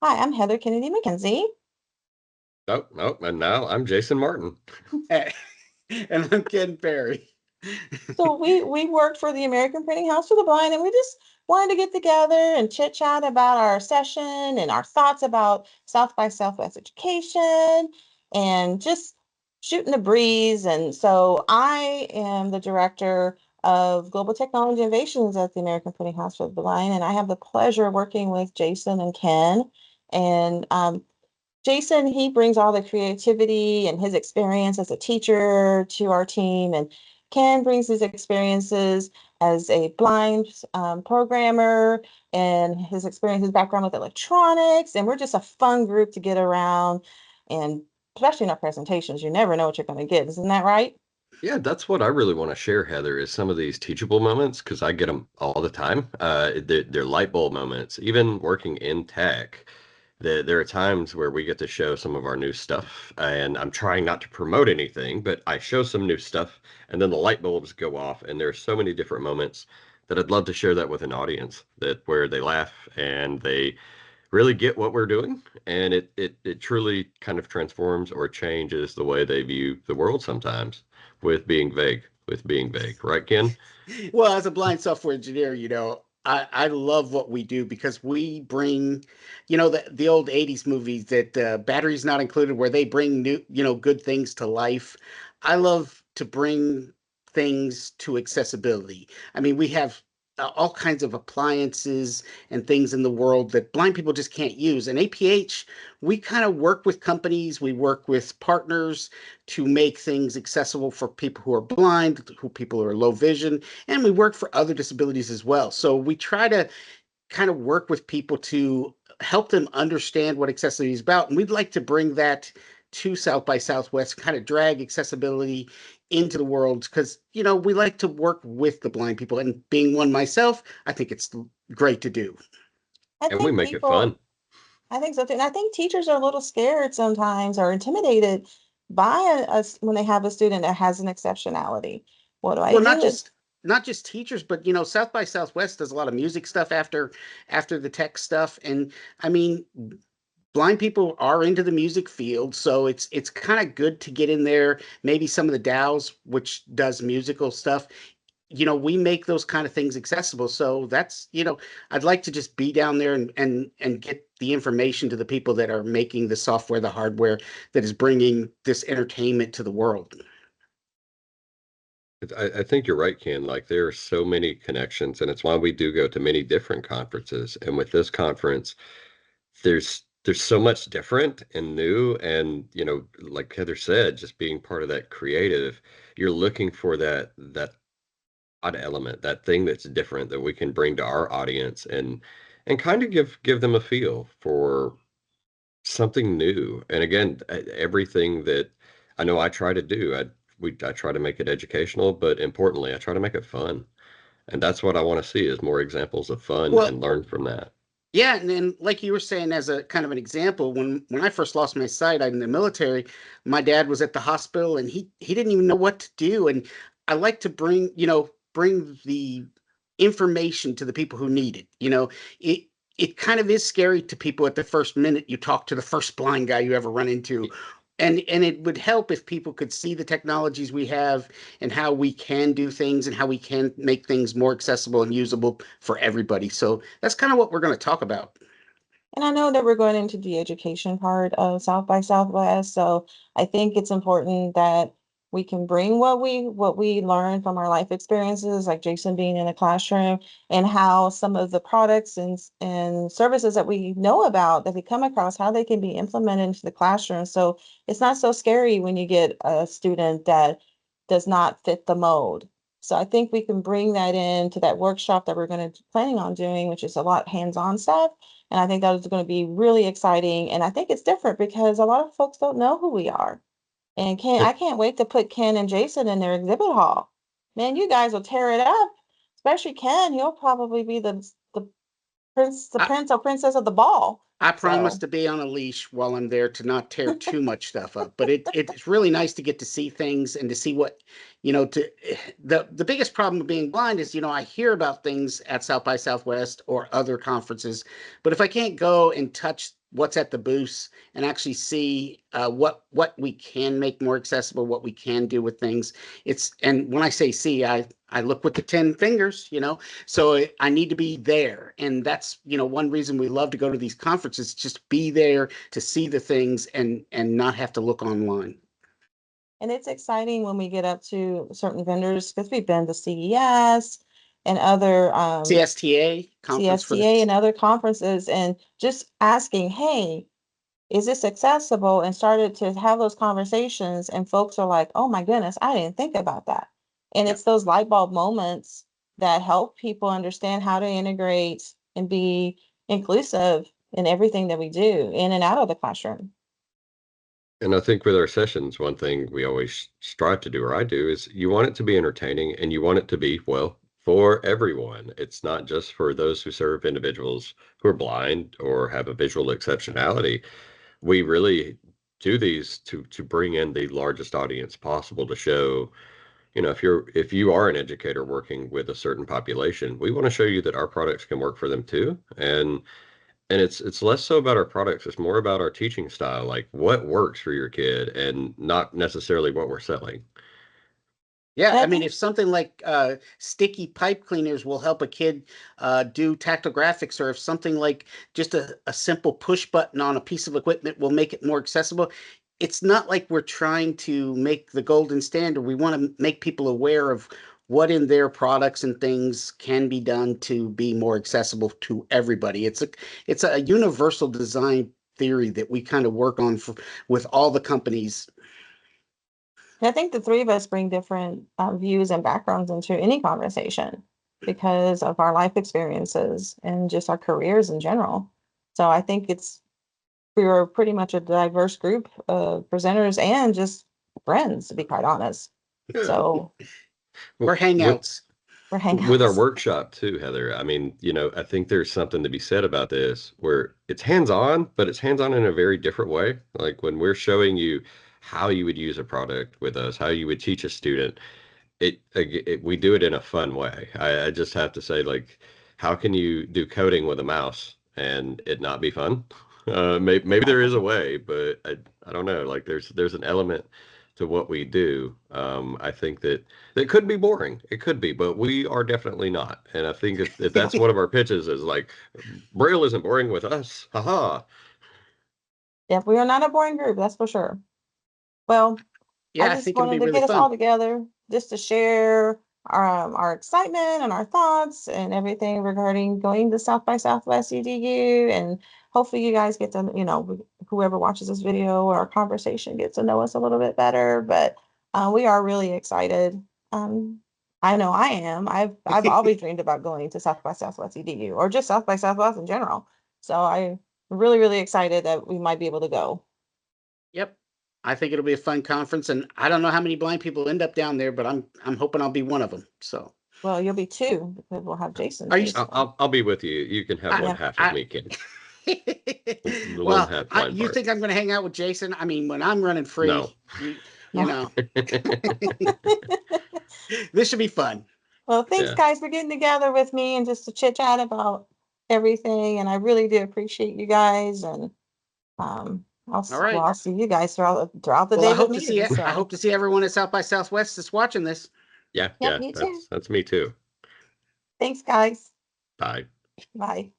Hi, I'm Heather Kennedy-MacKenzie. Nope, nope. And now I'm Jason Martin. Hey, and I'm Ken Perry. So we worked for the American Printing House for the Blind, and we just wanted to get together and chit chat about our session and our thoughts about South by Southwest education and just shooting the breeze. And so I am the director of Global Technology Innovations at the American Printing House for the Blind, and I have the pleasure of working with Jason and Ken. And Jason, he brings all the creativity and his experience as a teacher to our team, and Ken brings his experiences as a blind programmer and his background with electronics. And we're just a fun group to get around, and especially in our presentations, you never know what you're going to get. Isn't that right? Yeah, that's what I really want to share, Heather, is some of these teachable moments because I get them all the time. They're light bulb moments. Even working in tech, there are times where we get to show some of our new stuff, and I'm trying not to promote anything, but I show some new stuff, and then the light bulbs go off, and there are so many different moments that I'd love to share that with an audience that where they laugh and they really get what we're doing, and it truly kind of transforms or changes the way they view the world sometimes with being vague, right, Ken? Well, as a blind software engineer, I love what we do because we bring, the old 80s movies that batteries not included, where they bring new, good things to life. I love to bring things to accessibility. I mean, we have all kinds of appliances and things in the world that blind people just can't use. And APH, we kind of work with companies, we work with partners to make things accessible for people who are blind, who people who are low vision, and we work for other disabilities as well. So we try to kind of work with people to help them understand what accessibility is about. And we'd like to bring that to South by Southwest, kind of drag accessibility into the world because, we like to work with the blind people. And being one myself, I think it's great to do. I And we think make it fun. I think so too. And I think teachers are a little scared sometimes or intimidated by when they have a student that has an exceptionality. What do I Well, do? not just teachers, but South by Southwest does a lot of music stuff after the tech stuff. And I mean, blind people are into the music field, so it's kind of good to get in there. Maybe some of the DAOs, which does musical stuff, we make those kind of things accessible. So that's, I'd like to just be down there and get the information to the people that are making the software, the hardware that is bringing this entertainment to the world. I think you're right, Ken. Like there are so many connections, and it's why we do go to many different conferences. And with this conference, there's so much different and new, and like Heather said, just being part of that creative, you're looking for that odd element, that thing that's different that we can bring to our audience and kind of give them a feel for something new. And again, everything that I know I try to do, I try to make it educational, but importantly, I try to make it fun. And that's what I want to see is more examples of fun Well, and learn from that. yeah, and then like you were saying, as a kind of an example, when I first lost my sight, I'm in the military. My dad was at the hospital, and he didn't even know what to do. And I like to bring the information to the people who need it. It kind of is scary to people at the first minute you talk to the first blind guy you ever run into. And it would help if people could see the technologies we have and how we can do things and how we can make things more accessible and usable for everybody. So that's kind of what we're going to talk about. And I know that we're going into the education part of South by Southwest, so I think it's important that we can bring what we learn from our life experiences, like Jason being in a classroom, and how some of the products and services that we know about that we come across, how they can be implemented into the classroom. So it's not so scary when you get a student that does not fit the mold. So I think we can bring that into that workshop that we're going to planning on doing, which is a lot hands-on stuff, and I think that is going to be really exciting. And I think it's different because a lot of folks don't know who we are. And I can't wait to put Ken and Jason in their exhibit hall. Man, you guys will tear it up. Especially Ken, he'll probably be the I, prince or princess of the ball. I promise So to be on a leash while I'm there to not tear too much stuff up. But it's really nice to get to see things and to see what, the biggest problem of being blind is, I hear about things at South by Southwest or other conferences, but if I can't go and touch what's at the booths and actually see what we can make more accessible, what we can do with things, and when I say see, I look with the 10 fingers, so I need to be there. And that's, one reason we love to go to these conferences, just be there to see the things and not have to look online. and it's exciting when we get up to certain vendors because we've been to CES and other CSTA conference for CSTA the and other conferences, and just asking, hey, is this accessible? And started to have those conversations, and folks are like, oh my goodness, I didn't think about that. And Yeah. it's those light bulb moments that help people understand how to integrate and be inclusive in everything that we do in and out of the classroom. And I think with our sessions, one thing we always strive to do, or I do, is you want it to be entertaining and you want it to be, well, for everyone. It's not just for those who serve individuals who are blind or have a visual exceptionality. We really do these to bring in the largest audience possible to show, if you are an educator working with a certain population, we want to show you that our products can work for them too. And it's less so about our products, it's more about our teaching style, like what works for your kid and not necessarily what we're selling. Yeah, And I I mean, think if something like sticky pipe cleaners will help a kid do tactile graphics, or if something like just a simple push button on a piece of equipment will make it more accessible, it's not like we're trying to make the golden standard. We want to make people aware of what in their products and things can be done to be more accessible to everybody. It's a universal design theory that we kind of work on with all the companies. I think the three of us bring different views and backgrounds into any conversation because of our life experiences and just our careers in general. So I think we're pretty much a diverse group of presenters and just friends, to be quite honest. Yeah. So We're Well, hangouts. we're with our hangouts. workshop too, Heather, I mean, I think there's something to be said about this where it's hands-on, but it's hands-on in a very different way. Like when we're showing you how you would use a product with us, how you would teach a student, we do it in a fun way. I just have to say, like, how can you do coding with a mouse and it not be fun? Maybe there is a way, but I don't know. Like, there's an element to what we do. I think that could be boring. It could be, but we are definitely not. And I think if that's one of our pitches is like, Braille isn't boring with us. Haha. Yeah, we are not a boring group, that's for sure. Well, I Yeah, I just think it'll be wanted to really get us all fun. together just to share our excitement and our thoughts and everything regarding going to South by Southwest EDU. And hopefully you guys get to, whoever watches this video or our conversation gets to know us a little bit better. But we are really excited. Um, I know I am. I've always dreamed about going to South by Southwest EDU or just South by Southwest in general. So I'm really, really excited that we might be able to go. Yep. I think it'll be a fun conference, and I don't know how many blind people end up down there, but I'm hoping I'll be one of them. So, Well, you'll be two because we'll have Jason are you? too. So I'll be with you. You can have I, one yeah. half of I me, kid. The one well, half blind you part. think I'm going to hang out with Jason? I mean, when I'm running No. free, you No. know, this should be fun. Well, thanks Yeah. guys for getting together with me and just to chit chat about everything. And I really do appreciate you guys. And All right. I'll see you guys throughout the Well, I day with hope to see meetings. I So hope to see everyone at South by Southwest that's watching this. Yeah, yep, yeah, you too. that's me too. Thanks, guys. Bye. Bye.